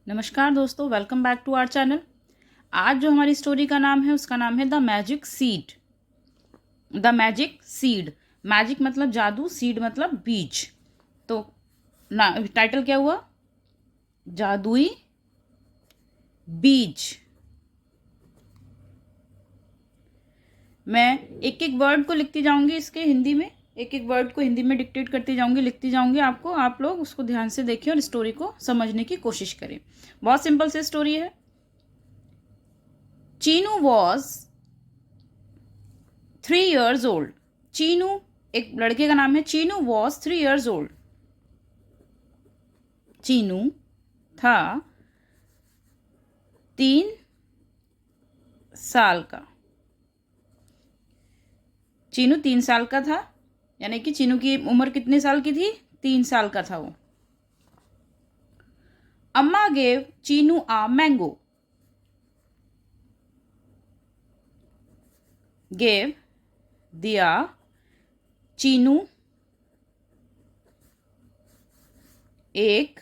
नमस्कार दोस्तों, welcome back to our channel. आज जो हमारी स्टोरी का नाम है उसका नाम है the magic seed. The magic seed, magic मतलब जादू, सीड मतलब बीज। तो ना टाइटल क्या हुआ? जादुई बीज। मैं एक एक वर्ड को लिखती जाऊंगी, इसके हिंदी में एक एक वर्ड को हिंदी में डिक्टेट करती जाऊंगी, लिखती जाऊंगी आपको। आप लोग उसको ध्यान से देखिए और स्टोरी को समझने की कोशिश करें। बहुत सिंपल सी स्टोरी है। Chinu was 3 years old। Chinu एक लड़के का नाम है। Chinu was 3 years old। Chinu था 3 साल का। चीनू 3 साल का था, यानी कि चीनू की उम्र कितने साल की थी? 3 साल का था वो। अम्मा गेव चीनू आ मैंगो। गेव दिया चीनू एक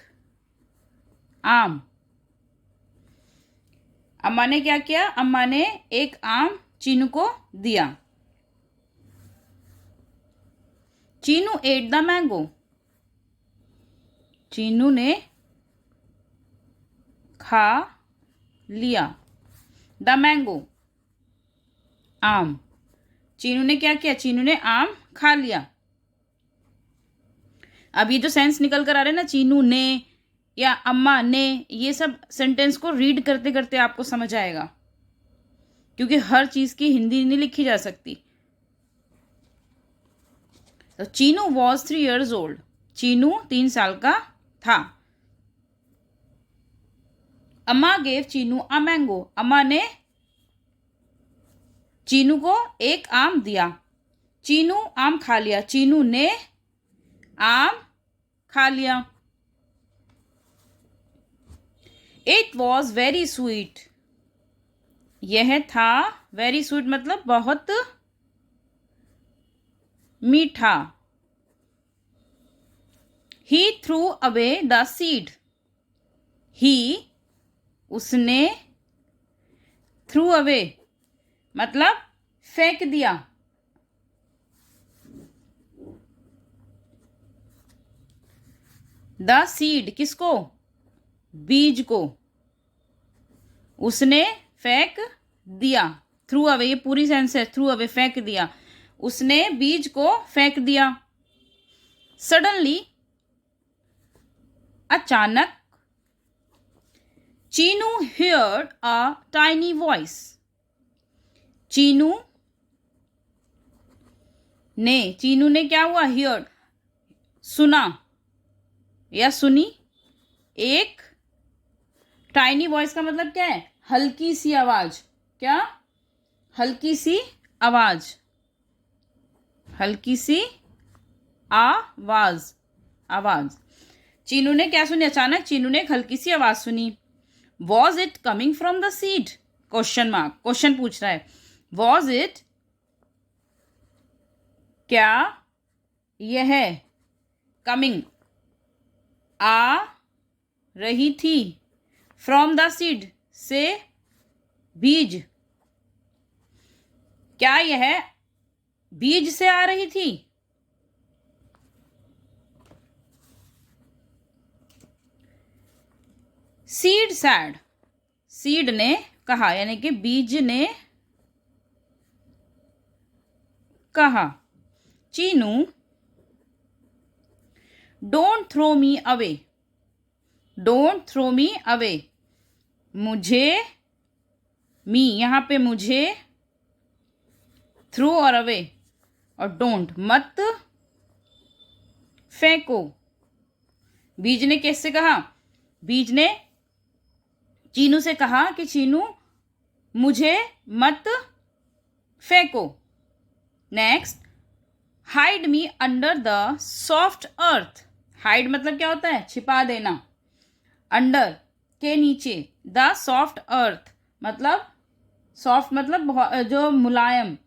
आम। अम्मा ने क्या किया? अम्मा ने एक आम चीनू को दिया। Chinu at the mango. Chinu ने खा लिया द मैंगो, आम। चीनू ने क्या किया? चीनू ने आम खा लिया। अब ये जो सेंस निकल कर आ रहे हैं ना, चीनू ने या अम्मा ने, ये सब सेंटेंस को रीड करते करते आपको समझ आएगा, क्योंकि हर चीज की हिंदी नहीं लिखी जा सकती। तो Chinu was 3 years old। Chinu 3 साल का था। अम्मा गेव चीनू अ मैंगो। अम्मा ने चीनू को एक आम दिया। चीनू आम खा लिया। चीनू ने आम खा लिया। It was very sweet. यह था वेरी स्वीट मतलब बहुत मीठा। ही थ्रू अवे द सीड। ही उसने, थ्रू अवे मतलब फेंक दिया। द सीड किसको? बीज को। उसने फेंक दिया। थ्रू अवे, ये पूरी सेंस है। थ्रू अवे फेंक दिया। उसने बीज को फेंक दिया। सडनली अचानक। Chinu heard a tiny voice. Chinu ने क्या हुआ? हियर्ड सुना या सुनी एक टाइनी वॉइस का मतलब क्या है? हल्की सी आवाज। क्या? हल्की सी आवाज। हल्की सी आवाज। आवाज। चीनू ने क्या सुनी? अचानक चीनू ने एक हल्की सी आवाज सुनी। Was it coming from the seed? Question mark, question पूछ रहा है। वॉज इट, क्या यह, कमिंग आ रही थी, फ्रॉम द सीड से बीज, क्या यह बीज से आ रही थी? Seed sad. सीड ने कहा, यानी कि बीज ने कहा। Chinu don't throw me away. Don't throw me away, मुझे, मी यहां पे मुझे, थ्रो और अवे और डोंट, मत फेंको। बीज ने कैसे कहा? बीज ने चीनू से कहा कि चीनू मुझे मत फेंको। Next, hide me under the soft earth. Hide मतलब क्या होता है? छिपा देना। अंडर के नीचे, द सॉफ्ट अर्थ मतलब, सॉफ्ट मतलब जो मुलायम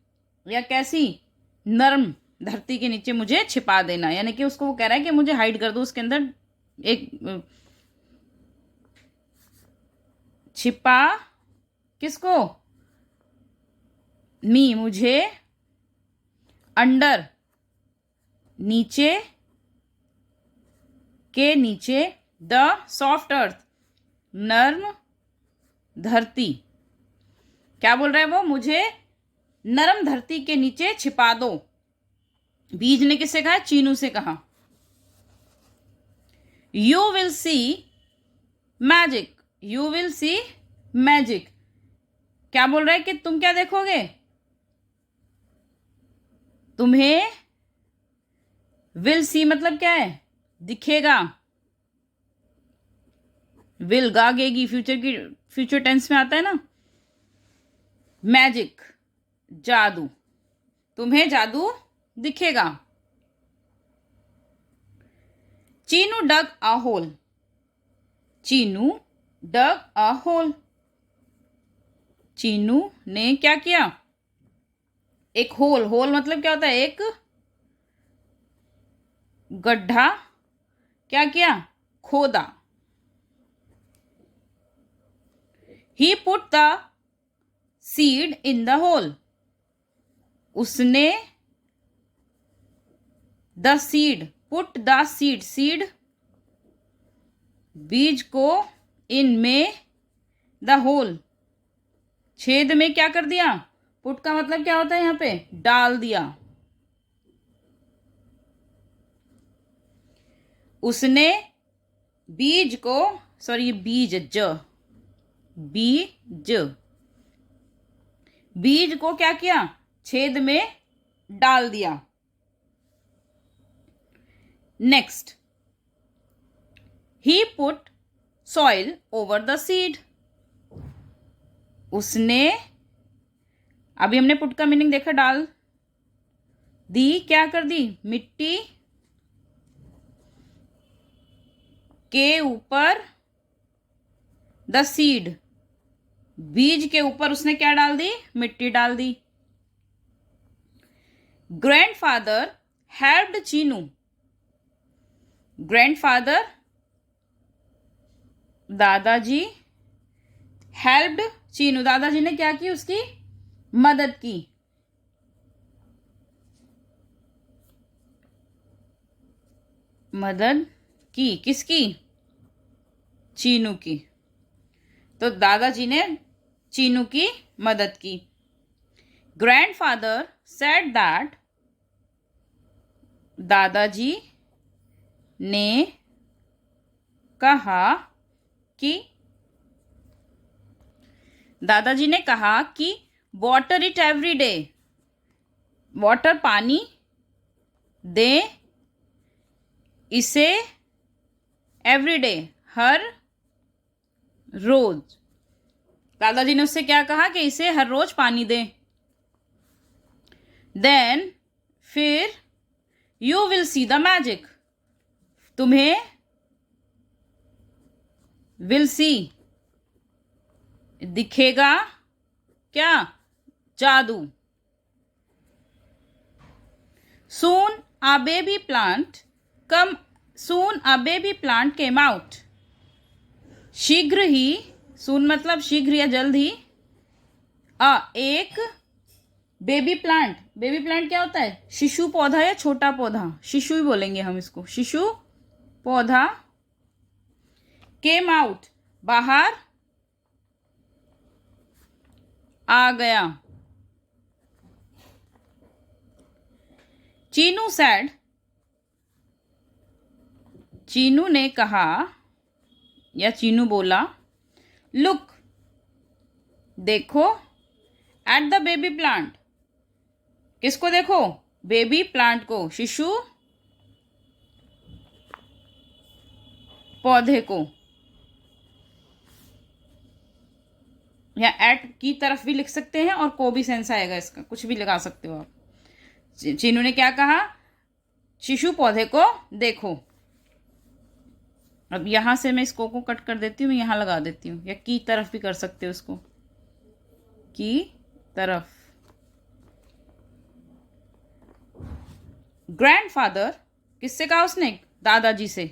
या कैसी, नरम धरती के नीचे मुझे छिपा देना। यानी कि उसको वो कह रहा है कि मुझे हाइड कर दो उसके अंदर, एक छिपा किसको? मी मुझे, अंडर नीचे के नीचे, द सॉफ्ट अर्थ नर्म धरती। क्या बोल रहा है वो? मुझे नरम धरती के नीचे छिपा दो। बीज ने किससे कहा? चीनू से कहा। You will C magic, you will C magic. क्या बोल रहा है कि तुम क्या देखोगे? तुम्हें विल सी मतलब क्या है? दिखेगा। विल गागेगी फ्यूचर टेंस में आता है ना। मैजिक जादू, तुम्हें जादू दिखेगा। Cheenu dug a hole, Cheenu dug a hole. Cheenu ने क्या किया? एक होल, होल मतलब क्या होता है? एक गड्ढा क्या किया? खोदा। He put the seed in the hole, उसने the seed, put the seed, seed बीज को, इन में द होल छेद में क्या कर दिया? पुट का मतलब क्या होता है यहां पे? डाल दिया। उसने बीज को, सॉरी बीज बीज, बीज को क्या किया? छेद में डाल दिया। Next, he put soil over the seed, उसने, अभी हमने पुट का मीनिंग देखा, डाल दी, क्या कर दी? मिट्टी के ऊपर, द सीड बीज के ऊपर उसने क्या डाल दी? मिट्टी डाल दी। ग्रैंडफादर हेल्प्ड चीनू, ग्रैंडफादर दादाजी, हेल्प्ड चीनू दादाजी ने क्या की? उसकी मदद की। मदद की किसकी? चीनू की। तो दादाजी ने चीनू की मदद की। ग्रैंडफादर सेड दैट, दादाजी ने कहा कि, दादाजी ने कहा कि water it every day, water पानी दे इसे, एवरी डे हर रोज। दादाजी ने उससे क्या कहा? कि इसे हर रोज पानी दे। देन फिर, you will see the magic, तुम्हें, विल सी दिखेगा क्या? जादू। Soon a baby plant come, soon a baby plant came out, शीघ्र ही, सून मतलब शीघ्र या जल्द ही, एक बेबी प्लांट, बेबी प्लांट क्या होता है? शिशु पौधा या छोटा पौधा, शिशु ही बोलेंगे हम इसको, शिशु पौधा, केम आउट बाहर आ गया। चीनू सैड, चीनू ने कहा या चीनू बोला, लुक देखो, एट द बेबी प्लांट, किसको देखो? बेबी प्लांट को, शिशु पौधे को, या एट की तरफ भी लिख सकते हैं और को भी सेंस आएगा इसका, कुछ भी लगा सकते हो आप। चीनू ने क्या कहा? शिशु पौधे को देखो। अब यहां से मैं इसको को कट कर देती हूँ, मैं यहां लगा देती हूँ, या की तरफ भी कर सकते हो इसको, की तरफ। ग्रैंडफादर किससे कहा उसने? दादाजी से।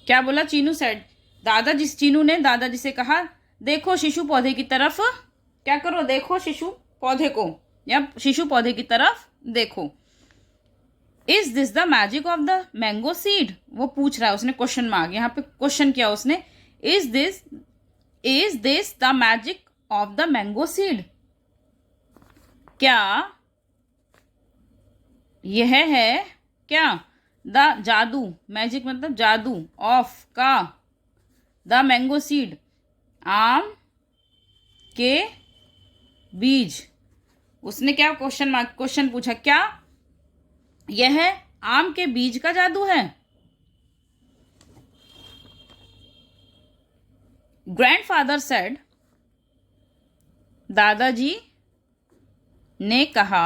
क्या बोला? चीनू सेड, चीनू ने दादाजी से कहा, देखो शिशु पौधे की तरफ, क्या करो, देखो शिशु पौधे को, या शिशु पौधे की तरफ देखो। Is this the magic of the mango seed, वो पूछ रहा है, उसने क्वेश्चन मार्क यहाँ पे क्वेश्चन किया उसने। Is this the magic of the mango seed, क्या यह है, क्या, द जादू, मैजिक मतलब जादू, ऑफ का, द मैंगो सीड आम के बीज। उसने क्या क्वेश्चन पूछा, क्या यह आम के बीज का जादू है। ग्रैंडफादर सेड, दादाजी ने कहा,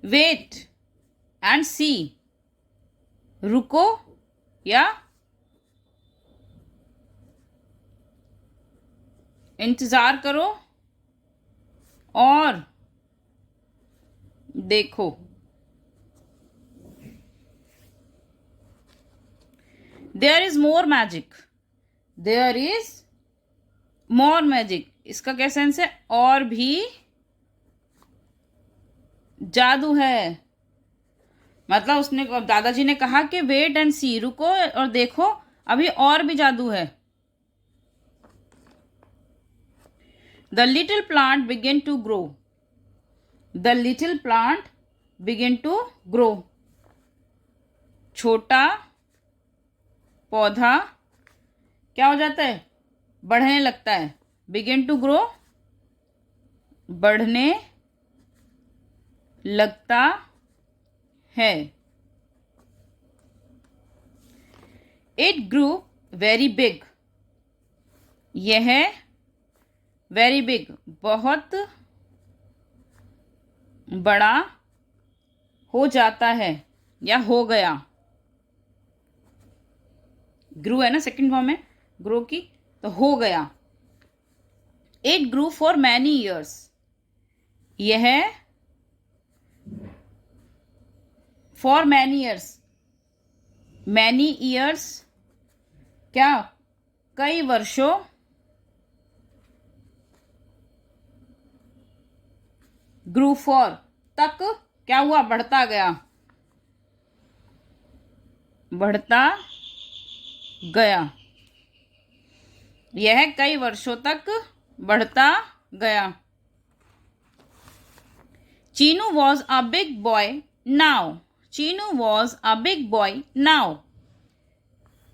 वेट एंड सी, रुको या इंतजार करो और देखो। There is more magic, there is more magic, इसका क्या सेंस है, और भी जादू है। मतलब उसने, दादाजी ने कहा कि वेट एंड सी, रुको और देखो, अभी और भी जादू है। The little plant begin to grow, the little plant begin to grow, छोटा पौधा क्या हो जाता है, बढ़ने लगता है। बिगिन टू ग्रो, बढ़ने लगता है। इट ग्रू वेरी बिग, यह वेरी बिग बहुत बड़ा हो जाता है या हो गया। ग्रू है ना, सेकंड फॉर्म है ग्रो की, तो हो गया। It grew for many years, यह for many years, many years क्या, कई वर्षों, ग्रू फॉर तक क्या हुआ, बढ़ता गया, बढ़ता गया, यह कई वर्षों तक बढ़ता गया। Chinu was a big boy now, Chinu was a big boy now,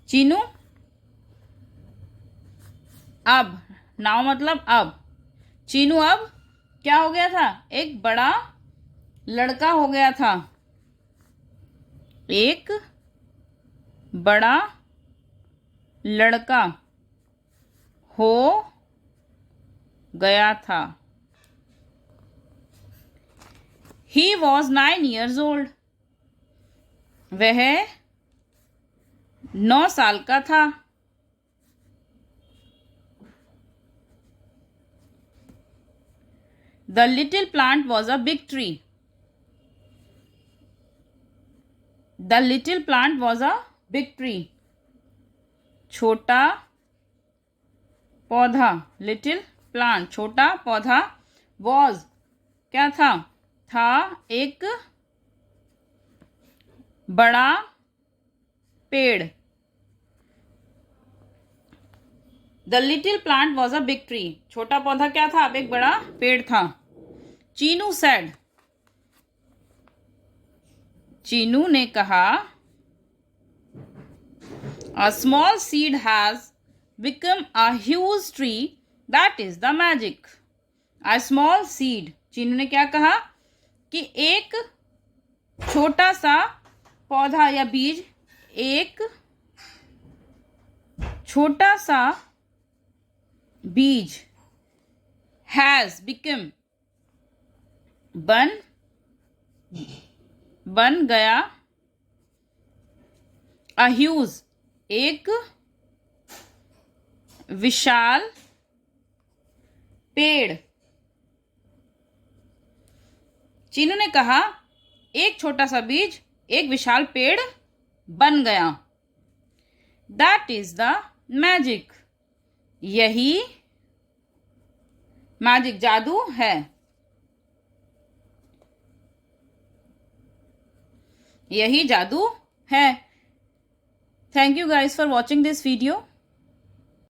Chinu अब, नाउ मतलब अब, चीनू अब क्या हो गया था, एक बड़ा लड़का हो गया था, एक बड़ा लड़का हो गया था। He was 9 years old, वह 9 साल का था। The little plant was a big tree, the little plant was a big tree, छोटा पौधा, लिटिल प्लांट छोटा पौधा, was क्या था, था एक बड़ा पेड़। The little plant was a big tree, छोटा पौधा क्या था, अब एक बड़ा पेड़ था। चीनू सेड, चीनू ने कहा, a small seed has become a huge tree, that is the magic. A small seed, Chinu ने क्या कहा कि एक छोटा सा पौधा या बीज, एक छोटा सा बीज, हैज बिकम बन गया, अ ह्यूज एक विशाल पेड़। चीनू ने कहा एक छोटा सा बीज एक विशाल पेड़ बन गया। That is the magic. यही मैजिक जादू है। यही जादू है। Thank you guys for watching this video.